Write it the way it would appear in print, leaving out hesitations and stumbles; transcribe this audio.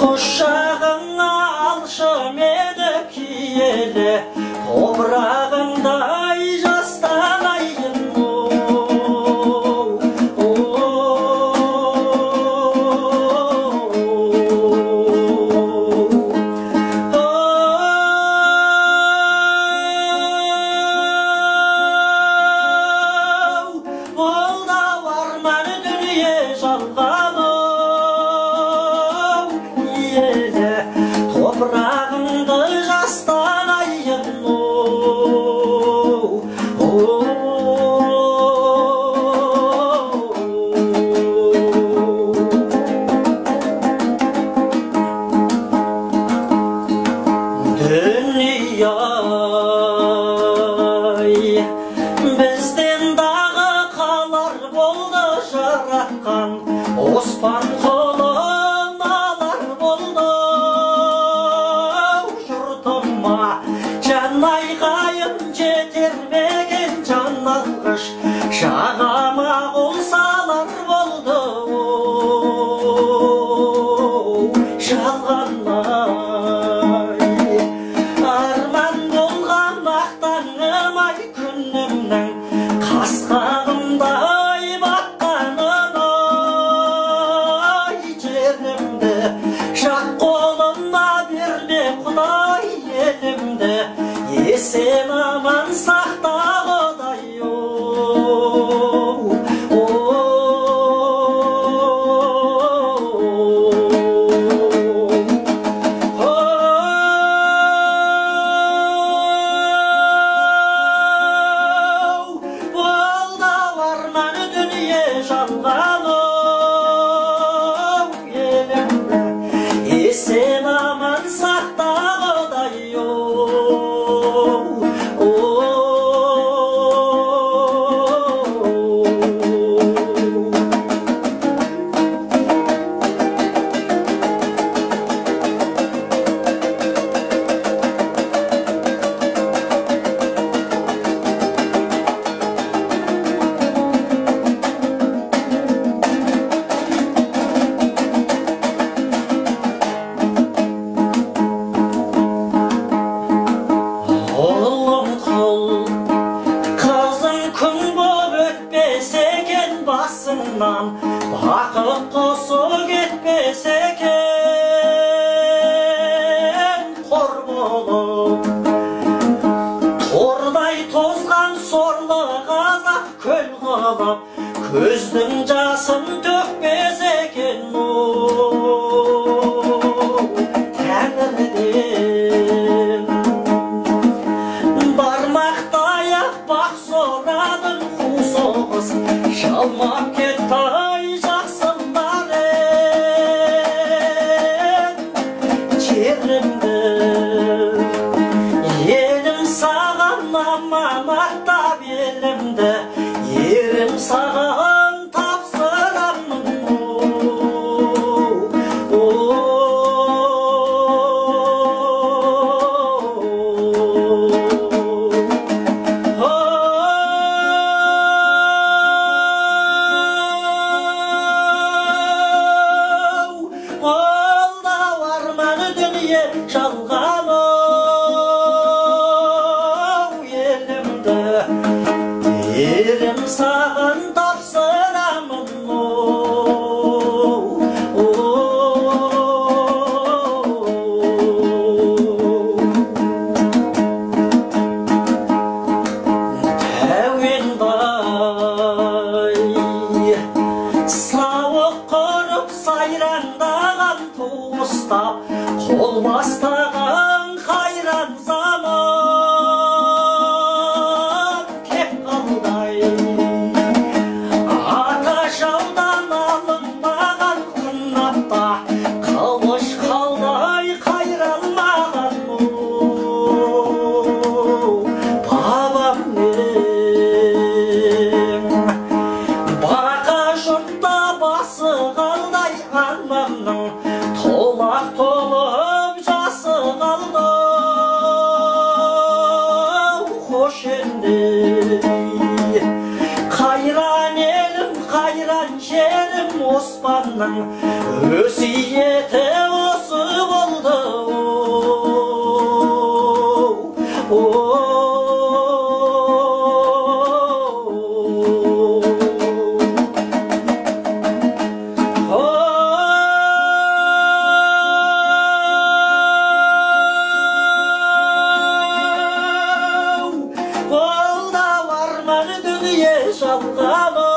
Құшағыңа алшым еді киелі, топырағыңдай жастанайын. Топырағыңды жастанайын. Дүние-ай, бізден дағы қалар болды жаратқан, оспан қолын алар болды. Жұртыма жан айғайын жетермеген жан алғыш, жағама қол салар болды. Жалғанмай арман болған мақтанымай, күнімнің қасқағымдай батқанымай. Жерімді жат қолына берме Құдай, елімді есен аман сақта Құдай. Есен аман сақта Құдай. Басыңнан бақыт құсы кетпес екен, қор болып тордай тозған сорлы қазақ көл қылып, көздің жасын төкпес екен. Тәңірден бармақтай ақ бақ сорадың қу соғыс, жалмап кетті ай жақсылар ен. Жерімді елім саған аманаттап, елімді ерім саған тапсырамын. Жалғаным елімді ерім саған тапсырамын. Тәуенбай сауық құрып сайрандаған туыстап, қол бастаған қайран заман кеп қалдай. Ата жаудан алынбаған қынапта, қылыш қалдай қайралмаған бабамның. Бақа жұртта басы қалдай анамның, толақ толып жасы қалды. Хош енді қайран елім, қайран жерім, Оспанның өсиеті осы қалып